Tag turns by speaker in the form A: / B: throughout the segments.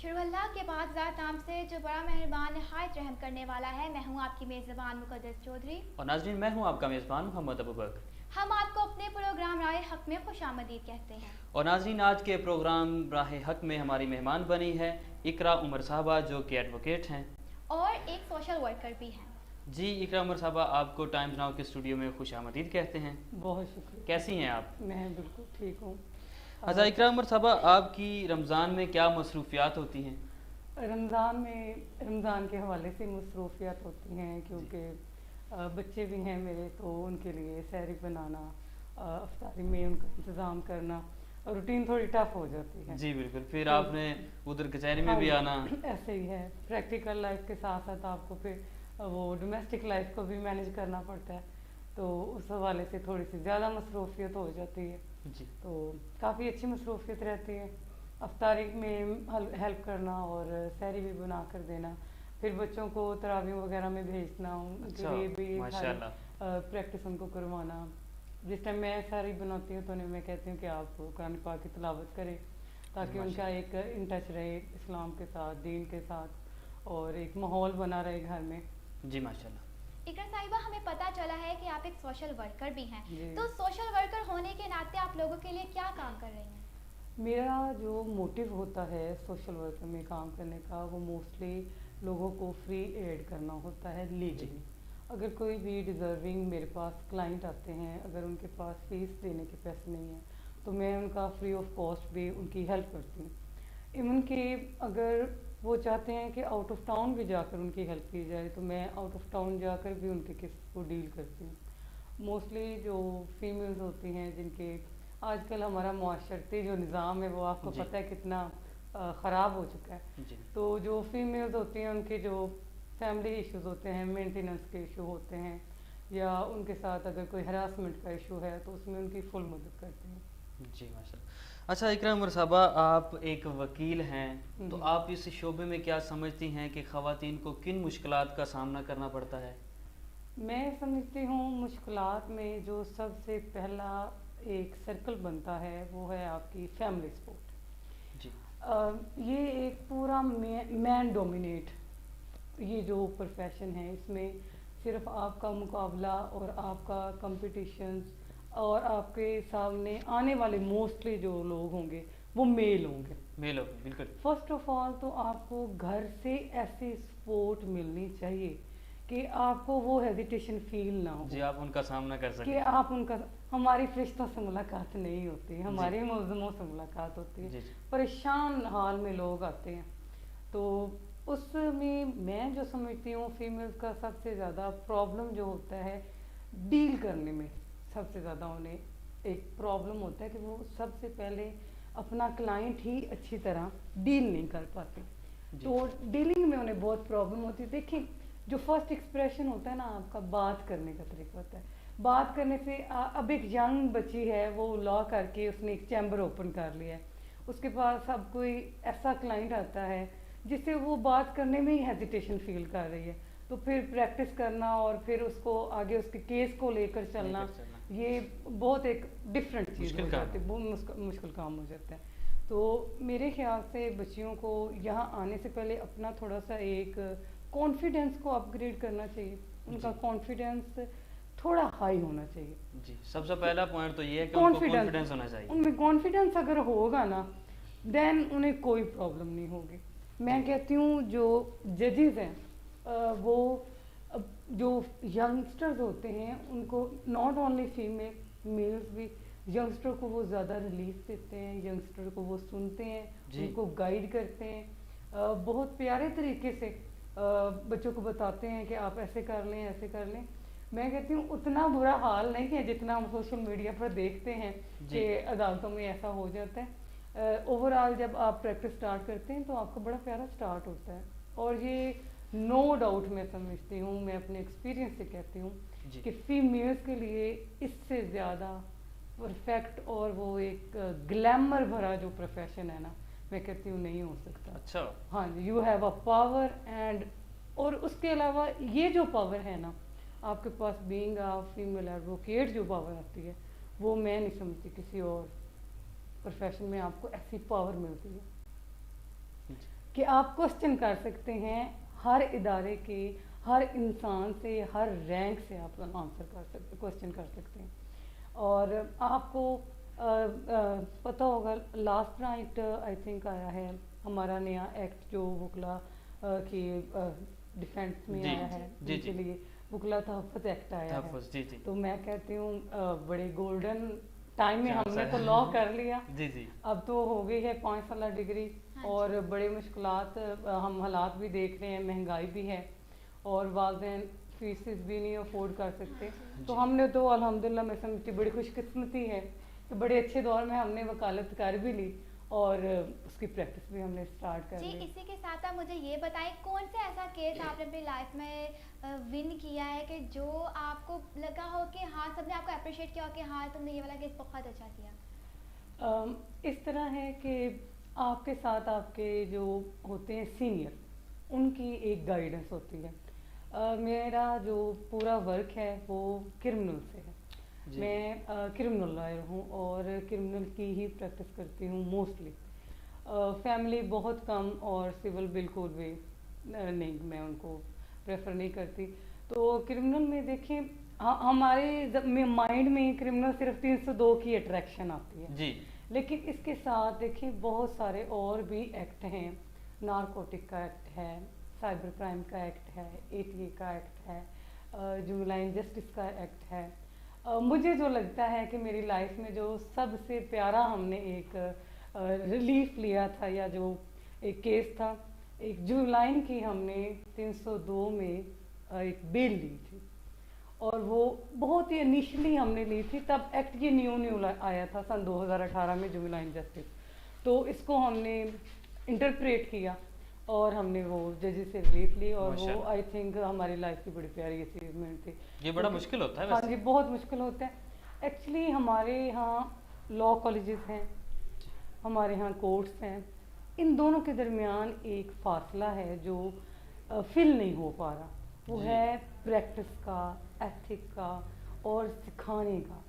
A: شروع اللہ کے بعد ذات نام سے جو بڑا مہربان نہایت رحم کرنے والا ہے. میں ہوں آپ کی میزبان مقدس چودھری
B: اور ناظرین میں ہوں آپ کا میزبان محمد ابو بکر.
A: ہم آپ کو اپنے پروگرام رائے حق میں خوش آمدید کہتے ہیں.
B: اور ناظرین آج کے پروگرام راہ حق میں ہماری مہمان بنی ہے اقرا عمر صاحبہ جو کہ ایڈوکیٹ ہیں
A: اور ایک سوشل ورکر بھی ہیں.
B: جی اقرا عمر صاحبہ آپ کو ٹائمز ناؤ کے اسٹوڈیو میں خوش آمدید کہتے ہیں.
C: بہت شکریہ.
B: کیسی ہیں آپ؟
C: میں بالکل ٹھیک ہوں.
B: اچھا اقرا عمر صاحبہ آپ کی رمضان میں کیا مصروفیات ہوتی ہیں؟
C: رمضان کے حوالے سے مصروفیات ہوتی ہیں کیونکہ بچے بھی ہیں میرے تو ان کے لیے سحری بنانا افطاری میں ان کا انتظام کرنا روٹین تھوڑی ٹف ہو جاتی ہے.
B: جی بالکل. پھر آپ نے ادھر کچہری میں بھی آنا.
C: ایسے ہی ہے. پریکٹیکل لائف کے ساتھ ساتھ آپ کو پھر وہ ڈومیسٹک لائف کو بھی مینیج کرنا پڑتا ہے تو اس حوالے سے تھوڑی سی زیادہ مصروفیت ہو جاتی ہے.
B: جی
C: تو کافی اچھی مصروفیت رہتی ہے. افطاری میں ہیلپ کرنا اور سحری بھی بنا کر دینا پھر بچوں کو تراویح وغیرہ میں بھیجنا ان کے لیے بھی پریکٹس ان کو کروانا. جس ٹائم میں سحری بناتی ہوں تو انہیں میں کہتی ہوں کہ آپ قرآن پاک کی تلاوت کریں تاکہ ان کا ایک ان ٹچ رہے اسلام کے ساتھ دین کے ساتھ اور ایک ماحول بنا رہے گھر میں.
B: جی ماشاء اللہ.
A: اقرا صاحبہ ہمیں پتہ چلا ہے کہ آپ ایک سوشل ورکر بھی ہیں.
C: جی.
A: تو سوشل ورکر ہونے کے ناطے آپ لوگوں کے لیے کیا کام کر رہی ہیں؟
C: میرا جو موٹیو ہوتا ہے سوشل ورکر میں کام کرنے کا وہ موسٹلی لوگوں کو فری ایڈ کرنا ہوتا ہے لیگلی. اگر کوئی بھی ڈیزرونگ میرے پاس کلائنٹ آتے ہیں اگر ان کے پاس فیس دینے کے پیسے نہیں ہیں تو میں ان کا فری آف کاسٹ بھی ان کی ہیلپ کرتی ہوں. ایون کہ اگر وہ چاہتے ہیں کہ آؤٹ آف ٹاؤن بھی جا کر ان کی ہیلپ کی جائے تو میں آؤٹ آف ٹاؤن جا کر بھی ان کے کیس کو ڈیل کرتی ہوں. موسٹلی جو فیمیلز ہوتی ہیں جن کے آج کل ہمارا معاشرتی جو نظام ہے وہ آپ کو پتہ ہے کتنا خراب ہو چکا ہے. تو جو فیمیلز ہوتی ہیں ان کے جو فیملی ایشوز ہوتے ہیں مینٹیننس کے ایشو ہوتے ہیں یا ان کے ساتھ اگر کوئی ہراسمنٹ کا ایشو ہے تو اس میں ان کی فل مدد کرتے ہیں.
B: جی ماشاء اللہ. اچھا اقرا عمر صاحبہ آپ ایک وکیل ہیں تو آپ اس شعبے میں کیا سمجھتی ہیں کہ خواتین کو کن مشکلات کا سامنا کرنا پڑتا ہے؟
C: میں سمجھتی ہوں مشکلات میں جو سب سے پہلا ایک سرکل بنتا ہے وہ ہے آپ کی فیملی سپورٹ.
B: جی.
C: یہ ایک پورا مین ڈومینیٹ یہ جو پروفیشن ہے اس میں صرف آپ کا مقابلہ اور آپ کا کمپٹیشنز اور آپ کے سامنے آنے والے موسٹلی جو لوگ ہوں گے وہ میل ہوں گے.
B: میل ہوں گے بالکل.
C: فرسٹ آف آل تو آپ کو گھر سے ایسی سپورٹ ملنی چاہیے کہ آپ کو وہ ہیزیٹیشن فیل نہ ہو.
B: جی آپ ان کا سامنا کر سکیں.
C: کہ آپ ان کا ہماری فرشتوں سے ملاقات نہیں ہوتی ہمارے ملزموں سے ملاقات ہوتی ہے. پریشان حال میں لوگ آتے ہیں تو اس میں جو سمجھتی ہوں فیمیلز کا سب سے زیادہ پرابلم جو ہوتا ہے ڈیل کرنے میں سب سے زیادہ انہیں ایک پرابلم ہوتا ہے کہ وہ سب سے پہلے اپنا کلائنٹ ہی اچھی طرح ڈیل نہیں کر پاتے. تو ڈیلنگ میں انہیں بہت پرابلم ہوتی ہے. دیکھیں جو فرسٹ ایکسپریشن ہوتا ہے نا آپ کا بات کرنے کا طریقہ ہوتا ہے. بات کرنے سے اب ایک ینگ بچی ہے وہ لا کر کے اس نے ایک چیمبر اوپن کر لیا ہے اس کے پاس اب کوئی ایسا کلائنٹ آتا ہے جس سے وہ بات کرنے میں ہی ہیزیٹیشن فیل کر رہی ہے تو پھر پریکٹس کرنا اور پھر اس کو آگے اس کے کیس کو لے کر چلنا یہ بہت ایک ڈفرینٹ چیز ہو جاتی ہے. بہت مشکل کام ہو جاتا ہے. تو میرے خیال سے بچیوں کو یہاں آنے سے پہلے اپنا تھوڑا سا ایک کانفیڈینس کو اپ گریڈ کرنا چاہیے. ان کا کانفیڈینس تھوڑا ہائی ہونا چاہیے.
B: جی سب سے پہلا پوائنٹ تو یہ ہے کہ ان کو کانفیڈینس ہونا چاہیے.
C: ان میں کانفیڈینس اگر ہوگا نا دین انہیں کوئی پرابلم نہیں ہوگی. میں کہتی ہوں جو ججز ہیں وہ جو ینگسٹرز ہوتے ہیں ان کو ناٹ اونلی فیمیل میلز بھی ینگسٹر کو وہ زیادہ ریلیف دیتے ہیں. ینگسٹر کو وہ سنتے ہیں ان کو گائیڈ کرتے ہیں بہت پیارے طریقے سے بچوں کو بتاتے ہیں کہ آپ ایسے کر لیں ایسے کر لیں. میں کہتی ہوں اتنا برا حال نہیں ہے جتنا ہم سوشل میڈیا پر دیکھتے ہیں کہ عدالتوں میں ایسا ہو جاتا ہے. اوور آل جب آپ پریکٹس سٹارٹ کرتے ہیں تو آپ کا بڑا پیارا سٹارٹ ہوتا ہے اور یہ نو ڈاؤٹ میں سمجھتی ہوں میں اپنے ایکسپیرینس سے کہتی ہوں کہ فیمیلز کے لیے اس سے زیادہ پرفیکٹ اور وہ ایک گلیمر بھرا جو پروفیشن ہے نا میں کہتی ہوں نہیں ہو سکتا.
B: اچھا.
C: ہاں جی you have a power and اور اس کے علاوہ یہ جو پاور ہے نا آپ کے پاس بینگ آ فیمیل ایڈوکیٹ جو پاور آتی ہے وہ میں نہیں سمجھتی کسی اور پروفیشن میں آپ کو ایسی پاور ملتی ہے. کہ آپ کوشچن کر سکتے ہیں ہر ادارے کے ہر انسان سے, ہر رینک سے آپ آنسر کر سکتے, کوشچن کر سکتے ہیں. اور آپ کو پتہ ہوگا لاسٹ نائٹ آئی تھنک آیا ہے ہمارا نیا ایکٹ جو وکلا کی ڈیفینس میں آیا ہے, جن کے لیے وکلا تحفظ ایکٹ آیا ہے. تو میں کہتی ہوں بڑے گولڈن ٹائم میں ہم نے تو لا کر لیا. اب تو ہو گئی ہے 5 سالہ ڈگری, اور بڑے مشکلات ہم حالات بھی دیکھ رہے ہیں, مہنگائی بھی ہے اور والدین فیسز بھی نہیں افورڈ کر سکتے. تو ہم نے تو الحمدللہ میں سمجھتی بڑی خوش قسمتی ہے کہ بڑے اچھے دور میں ہم نے وکالت کر بھی لی اور اس کی پریکٹس بھی ہم نے اسٹارٹ کر لی.
A: جی اسی کے ساتھ آپ مجھے یہ بتائیں کون سے ایسا کیس آپ نے اپنی لائف میں ون کیا ہے کہ جو آپ کو لگا ہو کہ ہاں سب نے آپ کو اپریشیٹ کیا ہو کہ ہاں تم نے یہ والا کیس بہت اچھا کیا؟
C: اس طرح ہے کہ آپ کے ساتھ آپ کے جو ہوتے ہیں سینئر, ان کی ایک گائیڈنس ہوتی ہے. میرا جو پورا ورک ہے وہ کرمنل سے ہے. میں کرمنل لائر ہوں اور کرمنل کی ہی پریکٹس کرتی ہوں موسٹلی. فیملی بہت کم اور سول بالکل بھی نہیں, میں ان کو پریفر نہیں کرتی. تو کرمنل میں دیکھیں ہمارے مائنڈ میں کرمنل صرف 302 کی اٹریکشن آتی ہے جی, لیکن اس کے ساتھ دیکھیں بہت سارے اور بھی ایکٹ ہیں. نارکوٹک کا ایکٹ ہے, سائبر کرائم کا ایکٹ ہے, ATA کا ایکٹ ہے, جوینائل جسٹس کا ایکٹ ہے. مجھے جو لگتا ہے کہ میری لائف میں جو سب سے پیارا ہم نے ایک ریلیف لیا تھا یا جو ایک کیس تھا, ایک جولائن کی ہم نے 302 میں ایک بیل لی تھی, اور وہ بہت ہی انیشلی ہم نے لی تھی. تب ایکٹ یہ نیو آیا تھا سن 2018 میں, جوینائل جسٹس. تو اس کو ہم نے انٹرپریٹ کیا اور ہم نے وہ ججز سے ریلیف لی, اور وہ آئی تھنک ہماری لائف کی بڑی پیاری اچیومنٹ تھی.
B: یہ بڑا مشکل ہوتا ہے.
C: ہاں جی, بہت مشکل ہوتا ہے ایکچولی. ہمارے یہاں لا کالجز ہیں, ہمارے یہاں کورٹس ہیں, ان دونوں کے درمیان ایک فاصلہ ہے جو فل نہیں ہو پا رہا. وہ ہے پریکٹس کا, ایتھک کا اور سکھانے کا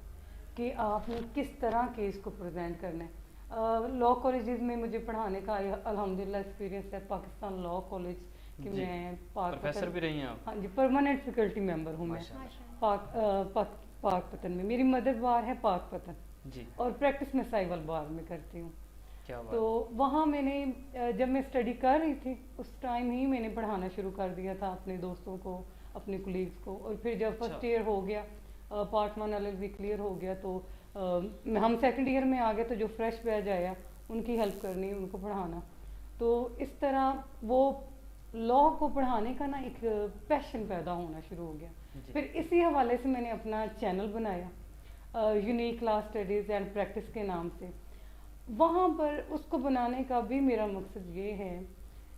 C: کہ آپ نے کس طرح کیس کو پریزنٹ کرنا ہے. لا کالجز میں مجھے پڑھانے کا الحمدللہ ایکسپیرینس ہے. پاکستان لا کالج کہ میں
B: پروفیسر بھی رہی ہیں آپ؟
C: ہاں جی, پرماننٹ فیکلٹی ممبر ہوں میں پاک پتن میں. میری مدر بار ہے پاک پتن جی, اور پریکٹس میں سائیول بار میں کرتی ہوں. تو وہاں میں نے جب میں اسٹڈی کر رہی تھی اس ٹائم ہی میں نے پڑھانا شروع کر دیا تھا اپنے دوستوں کو, اپنے کولیگس کو. اور پھر جب فرسٹ ایئر ہو گیا, پارٹ 1 LLB کلیئر ہو گیا, تو ہم سیکنڈ ایئر میں آ گئے. تو جو فریش بیچ آیا ان کی ہیلپ کرنی, ان کو پڑھانا. تو اس طرح وہ لا کو پڑھانے کا نا ایک پیشن پیدا ہونا شروع ہو گیا. پھر اسی حوالے سے میں نے اپنا چینل بنایا, unique law studies and practice کے نام سے. وہاں پر اس کو بنانے کا بھی میرا مقصد یہ ہے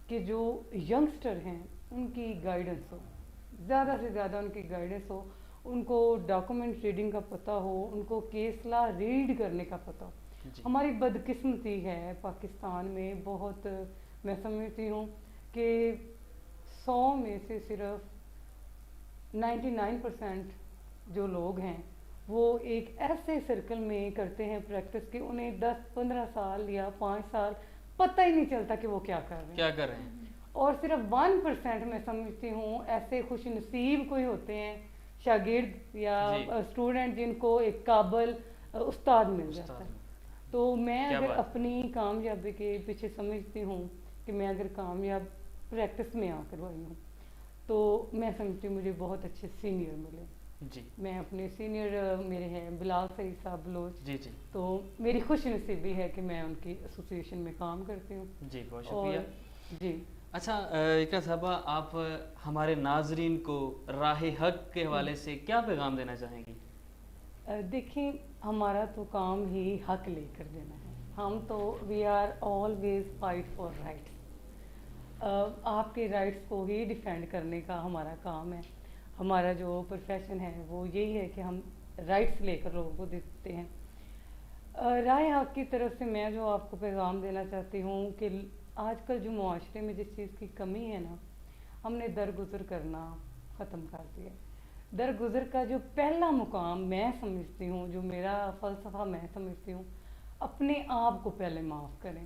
C: کہ جو ینگسٹر ہیں ان کی گائیڈنس ہو, زیادہ سے زیادہ ان کی گائیڈنس ہو, ان کو ڈاکومنٹ ریڈنگ کا پتہ ہو, ان کو کیس لا ریڈ کرنے کا پتہ ہو. ہماری بدقسمتی ہے پاکستان میں بہت, میں سمجھتی ہوں کہ 100 میں سے صرف 99% جو لوگ ہیں وہ ایک ایسے سرکل میں کرتے ہیں پریکٹس کہ انہیں 10-15 سال یا 5 سال پتہ ہی نہیں چلتا کہ وہ کیا کر رہے ہیں. اور صرف 1% میں سمجھتی ہوں ایسے خوش نصیب کوئی ہوتے ہیں شاگرد یا اسٹوڈنٹ جن کو ایک قابل استاد مل جاتا ہے. تو میں اگر اپنی کامیابی کے پیچھے سمجھتی ہوں کہ میں اگر کامیاب پریکٹس میں آ کر آئی ہوں تو میں سمجھتی ہوں مجھے بہت اچھے سینئر ملے. میں اپنے سینئر میرے ہیں بلال سعید صاحب بلوچ, تو میری خوش نصیبی ہے کہ میں ان کی ایسوسیشن میں کام کرتی ہوں.
B: جی بہت شکریہ. جی اچھا اقرا صاحبہ, آپ ہمارے ناظرین کو راہ حق کے حوالے سے کیا پیغام دینا چاہیں گی؟
C: دیکھیں ہمارا تو کام ہی حق لے کر دینا ہے. ہم تو we are always fight for rights. آپ کے رائٹس کو ہی ڈیفینڈ کرنے کا ہمارا کام ہے. ہمارا جو پروفیشن ہے وہ یہی ہے کہ ہم رائٹس لے کر لوگوں کو دیتے ہیں. رائے حق کی طرف سے میں جو آپ کو پیغام دینا چاہتی ہوں کہ آج کل جو معاشرے میں جس چیز کی کمی ہے نا, ہم نے درگزر کرنا ختم کر دیا. درگزر کا جو پہلا مقام میں سمجھتی ہوں, جو میرا فلسفہ میں سمجھتی ہوں, اپنے آپ کو پہلے معاف کریں.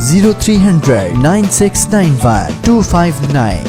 D: 0300 9691 259।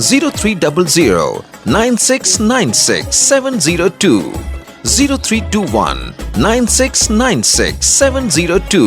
E: 0300 9696 702, 0321 9696 702।